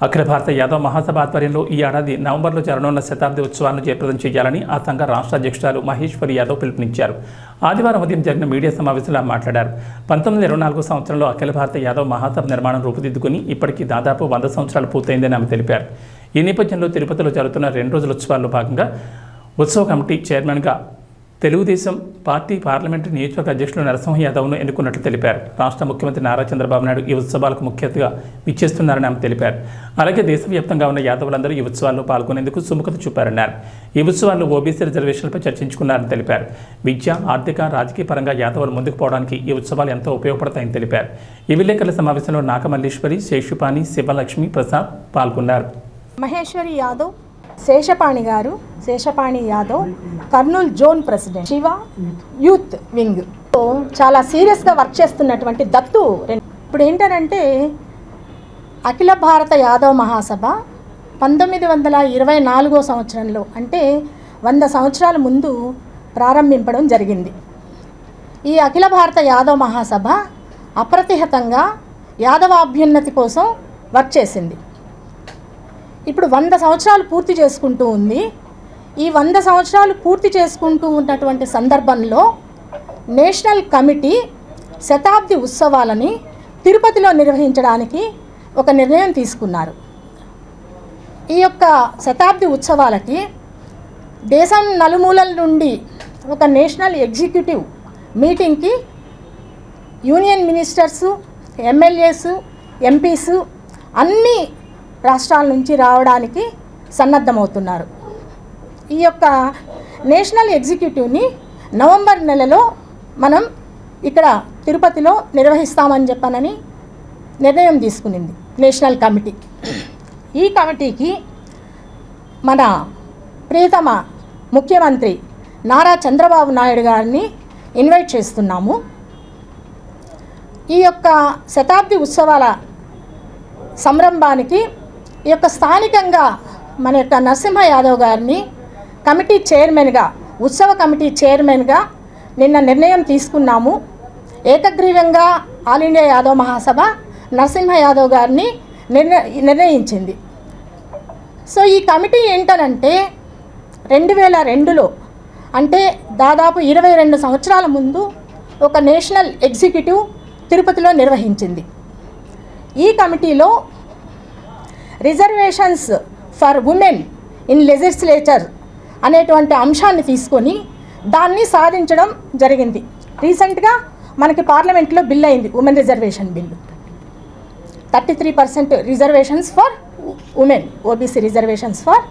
అఖిల భారత యాదవ్ మహాసభ ఆధ్వర్యంలో ఈ ఏడాది నవంబర్లో జరగనున్న శతాబ్ది ఉత్సవాలను జయప్రదం చేయాలని ఆ సంఘ రాష్ట్ర అధ్యక్షురాలు మహేశ్వరి యాదవ్ పిలుపునిచ్చారు. ఆదివారం ఉదయం జరిగిన మీడియా సమావేశంలో మాట్లాడారు. 1924 సంవత్సరంలో అఖిల భారత యాదవ్ మహాసభ నిర్మాణం రూపుదిద్దుకుని ఇప్పటికీ దాదాపు 100 సంవత్సరాలు పూర్తయిందని ఆమె తెలిపారు. ఈ నేపథ్యంలో తిరుపతిలో జరుగుతున్న 2 రోజుల ఉత్సవాల్లో భాగంగా ఉత్సవ కమిటీ చైర్మన్గా తెలుగుదేశం పార్టీ పార్లమెంటరీ నియోజకవర్గ అధ్యక్షులు నరసింహ యాదవ్ను ఎన్నుకున్నట్లు తెలిపారు. రాష్ట్ర ముఖ్యమంత్రి నారా చంద్రబాబు నాయుడు ఈ ఉత్సవాలకు ముఖ్య అతిథిగా విచ్చేస్తున్నారని ఆమె తెలిపారు. అలాగే దేశవ్యాప్తంగా ఉన్న యాదవులందరూ ఈ ఉత్సవాల్లో పాల్గొనేందుకు సుముఖత చూపారన్నారు. ఈ ఉత్సవాల్లో ఓబీసీ రిజర్వేషన్లపై చర్చించుకున్నారని తెలిపారు. విద్య, ఆర్థిక, రాజకీయ పరంగా యాదవులు ముందుకు పోవడానికి ఈ ఉత్సవాలు ఎంతో ఉపయోగపడతాయని తెలిపారు. ఈ విలేకరుల సమావేశంలో నాగమల్లేశ్వరి, శేషుపాణి, శివలక్ష్మి ప్రసాద్ పాల్గొన్నారు. మహేశ్వరి యాదవ్, శేషపాణి గారు, Sheshapani Yadav Kurnool zone president, Shiva youth wing చాలా సీరియస్గా వర్క్ చేస్తున్నటువంటి దత్తు. ఇప్పుడు ఏంటంటే అఖిల భారత యాదవ్ మహాసభ 1924 సంవత్సరంలో అంటే 100 సంవత్సరాల ముందు ప్రారంభించడం జరిగింది. ఈ అఖిల భారత యాదవ్ మహాసభ అప్రతిహతంగా యాదవ అభ్యున్నతి కోసం వర్క్ చేసింది. ఇప్పుడు 100 సంవత్సరాలు పూర్తి చేసుకుంటూ ఉంది. ఈ 100 సంవత్సరాలు పూర్తి చేసుకుంటూ ఉన్నటువంటి సందర్భంలో నేషనల్ కమిటీ శతాబ్ది ఉత్సవాలని తిరుపతిలో నిర్వహించడానికి ఒక నిర్ణయం తీసుకున్నారు. ఈ యొక్క శతాబ్ది ఉత్సవాలకి దేశం నలుమూలల నుండి ఒక నేషనల్ ఎగ్జిక్యూటివ్ మీటింగ్కి యూనియన్ మినిస్టర్సు, ఎమ్మెల్యేసు, ఎంపీసు అన్ని రాష్ట్రాల నుంచి రావడానికి సన్నద్ధమవుతున్నారు. ఈ యొక్క నేషనల్ ఎగ్జిక్యూటివ్ని నవంబర్ నెలలో మనం ఇక్కడ తిరుపతిలో నిర్వహిస్తామని చెప్పనని నిర్ణయం తీసుకునింది నేషనల్ కమిటీ. ఈ కమిటీకి మన ప్రియతమ ముఖ్యమంత్రి నారా చంద్రబాబు నాయుడు గారిని ఇన్వైట్ చేస్తున్నాము. ఈ యొక్క శతాబ్ది ఉత్సవాల సంరంభానికి ఈ యొక్క స్థానికంగా మన యొక్క నరసింహ యాదవ్ గారిని కమిటీ చైర్మన్గా, ఉత్సవ కమిటీ చైర్మన్గా నిన్న నిర్ణయం తీసుకున్నాము. ఏకగ్రీవంగా ఆల్ ఇండియా యాదవ్ మహాసభ నరసింహ యాదవ్ గారిని నిర్ణయించింది. సో ఈ కమిటీ ఏంటనంటే 2002లో అంటే దాదాపు 22 సంవత్సరాల ముందు ఒక నేషనల్ ఎగ్జిక్యూటివ్ తిరుపతిలో నిర్వహించింది. ఈ కమిటీలో reservations for women in legislature అనేటువంటి అంశాన్ని తీసుకొని దాన్ని సాధించడం జరిగింది. రీసెంట్గా మనకి పార్లమెంట్లో బిల్ అయింది, women reservation bill. 33% reservations for women, OBC reservations for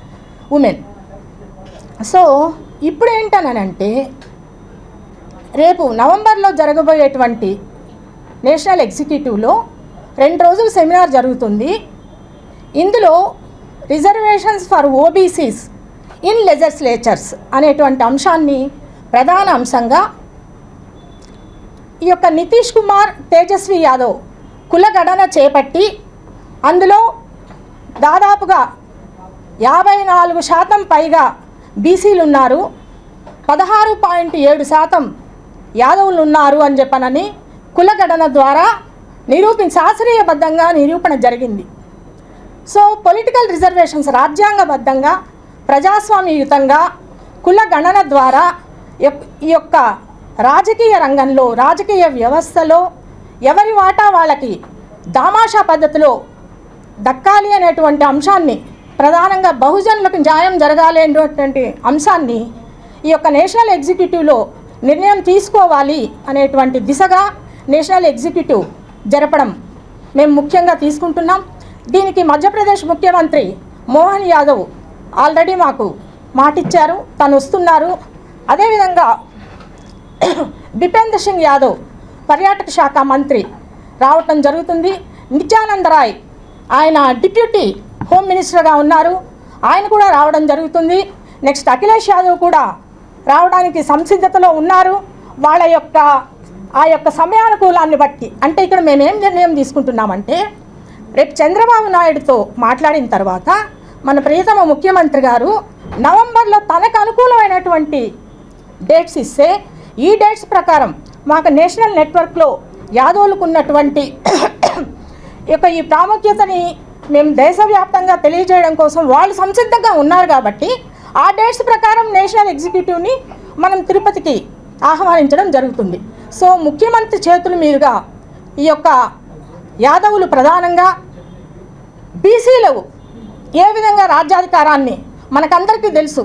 women. So ఇప్పుడు ఏంటనంటే రేపు నవంబర్లో జరగబోయేటువంటి నేషనల్ ఎగ్జిక్యూటివ్లో 2 రోజుల సెమినార్ జరుగుతుంది. ఇందులో reservations for OBCs in legislatures అనేటువంటి అంశాన్ని ప్రధాన అంశంగా ఈ యొక్క నితీష్ కుమార్, తేజస్వి యాదవ్ కులగణన చేపట్టి అందులో దాదాపుగా 54% పైగా బీసీలు ఉన్నారు, 16.7% యాదవులు ఉన్నారు అని చెప్పనని కులగణన ద్వారా శాస్త్రీయబద్ధంగా నిరూపణ జరిగింది. సో పొలిటికల్ రిజర్వేషన్స్ రాజ్యాంగబద్ధంగా ప్రజాస్వామ్యయుతంగా కుల గణన ద్వారా ఈ యొక్క రాజకీయ రంగంలో, రాజకీయ వ్యవస్థలో ఎవరి వాటా వాళ్ళకి దామాషా పద్ధతిలో దక్కాలి అనేటువంటి అంశాన్ని, ప్రధానంగా బహుజనులకు న్యాయం జరగాలి అనేటువంటి అంశాన్ని ఈ యొక్క నేషనల్ ఎగ్జిక్యూటివ్లో నిర్ణయం తీసుకోవాలి అనేటువంటి దిశగా నేషనల్ ఎగ్జిక్యూటివ్ జరపడం మేము ముఖ్యంగా తీసుకుంటున్నాం. దీనికి మధ్యప్రదేశ్ ముఖ్యమంత్రి మోహన్ యాదవ్ ఆల్రెడీ మాకు మాటిచ్చారు, తను వస్తున్నారు. అదేవిధంగా బిపేంద్ర సింగ్ యాదవ్ పర్యాటక శాఖ మంత్రి రావటం జరుగుతుంది. నిత్యానంద రాయ్ ఆయన డిప్యూటీ హోమ్ మినిస్టర్గా ఉన్నారు, ఆయన కూడా రావడం జరుగుతుంది. నెక్స్ట్ అఖిలేష్ యాదవ్ కూడా రావడానికి సంసిద్ధతలో ఉన్నారు. వాళ్ళ యొక్క ఆ యొక్క సమయానుకూలాన్ని బట్టి అంటే ఇక్కడ మేమేం నిర్ణయం తీసుకుంటున్నామంటే రేపు చంద్రబాబు నాయుడుతో మాట్లాడిన తర్వాత మన ప్రియతమ ముఖ్యమంత్రి గారు నవంబర్లో తనకు అనుకూలమైనటువంటి డేట్స్ ఇస్తే ఈ డేట్స్ ప్రకారం మాకు నేషనల్ నెట్వర్క్లో యాదవులకు ఉన్నటువంటి ఈ ప్రాముఖ్యతని మేము దేశవ్యాప్తంగా తెలియజేయడం కోసం వాళ్ళు సంసిద్ధంగా ఉన్నారు కాబట్టి ఆ డేట్స్ ప్రకారం నేషనల్ ఎగ్జిక్యూటివ్ని మనం తిరుపతికి ఆహ్వానించడం జరుగుతుంది. సో ముఖ్యమంత్రి చేతుల మీదుగా ఈ యొక్క యాదవులు ప్రధానంగా బీసీలు ఏ విధంగా రాజ్యాధికారాన్ని, మనకందరికీ తెలుసు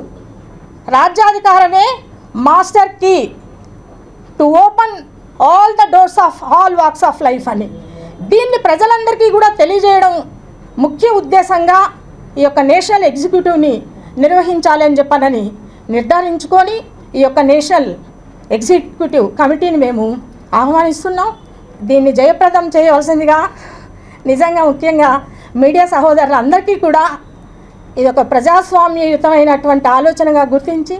రాజ్యాధికారమే master key to open all the doors of all walks of life అని, దీన్ని ప్రజలందరికీ కూడా తెలియజేయడం ముఖ్య ఉద్దేశంగా ఈ యొక్క నేషనల్ ఎగ్జిక్యూటివ్ని నిర్వహించాలి అని చెప్పనని నిర్ధారించుకొని ఈ యొక్క నేషనల్ ఎగ్జిక్యూటివ్ కమిటీని మేము ఆహ్వానిస్తున్నాం. దీన్ని జయప్రదం చేయవలసిందిగా నిజంగా ముఖ్యంగా మీడియా సహోదరులందరికీ కూడా ఇది ఒక ప్రజాస్వామ్యయుతమైనటువంటి ఆలోచనగా గుర్తించి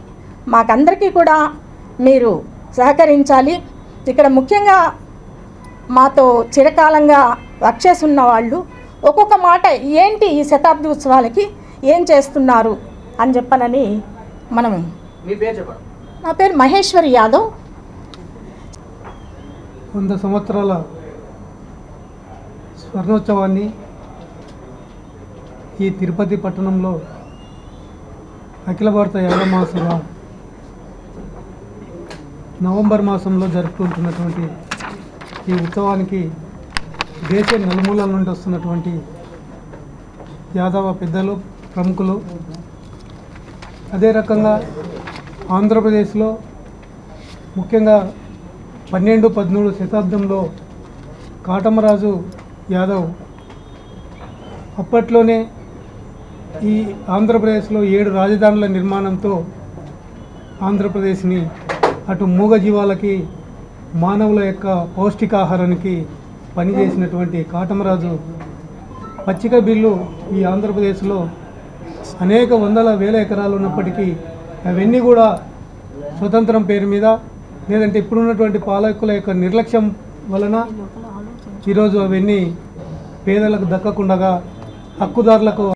మాకందరికీ కూడా మీరు సహకరించాలి. ఇక్కడ ముఖ్యంగా మాతో చిరకాలంగా వర్క్ చేస్తున్న వాళ్ళు ఒక్కొక్క మాట ఏంటి ఈ శతాబ్ది ఉత్సవాలకి ఏం చేస్తున్నారు అని చెప్పనని మనం. నా పేరు మహేశ్వరి యాదవ్. 100 సంవత్సరాల స్వర్ణోత్సవాన్ని ఈ తిరుపతి పట్టణంలో అఖిల భారత యాదవ మహాసభ నవంబర్ మాసంలో జరుపుకుంటున్నటువంటి ఈ ఉత్సవానికి దేశ నలుమూలల నుండి వస్తున్నటువంటి యాదవ పెద్దలు, ప్రముఖులు, అదే రకంగా ఆంధ్రప్రదేశ్లో ముఖ్యంగా 12-13 శతాబ్దంలో కాటమరాజు యాదవ్ అప్పట్లోనే ఈ ఆంధ్రప్రదేశ్లో 7 రాజధానుల నిర్మాణంతో ఆంధ్రప్రదేశ్ని అటు మూగజీవాలకి, మానవుల యొక్క పౌష్టికాహారానికి పనిచేసినటువంటి కాటమరాజు పచ్చిక బిల్లు ఈ ఆంధ్రప్రదేశ్లో అనేక వందల వేల ఎకరాలు ఉన్నప్పటికీ అవన్నీ కూడా స్వతంత్రం పేరు మీద లేదంటే ఇప్పుడున్నటువంటి పాలకుల యొక్క నిర్లక్ష్యం వలన ఈరోజు అవన్నీ పేదలకు దక్కకుండా హక్కుదారులకు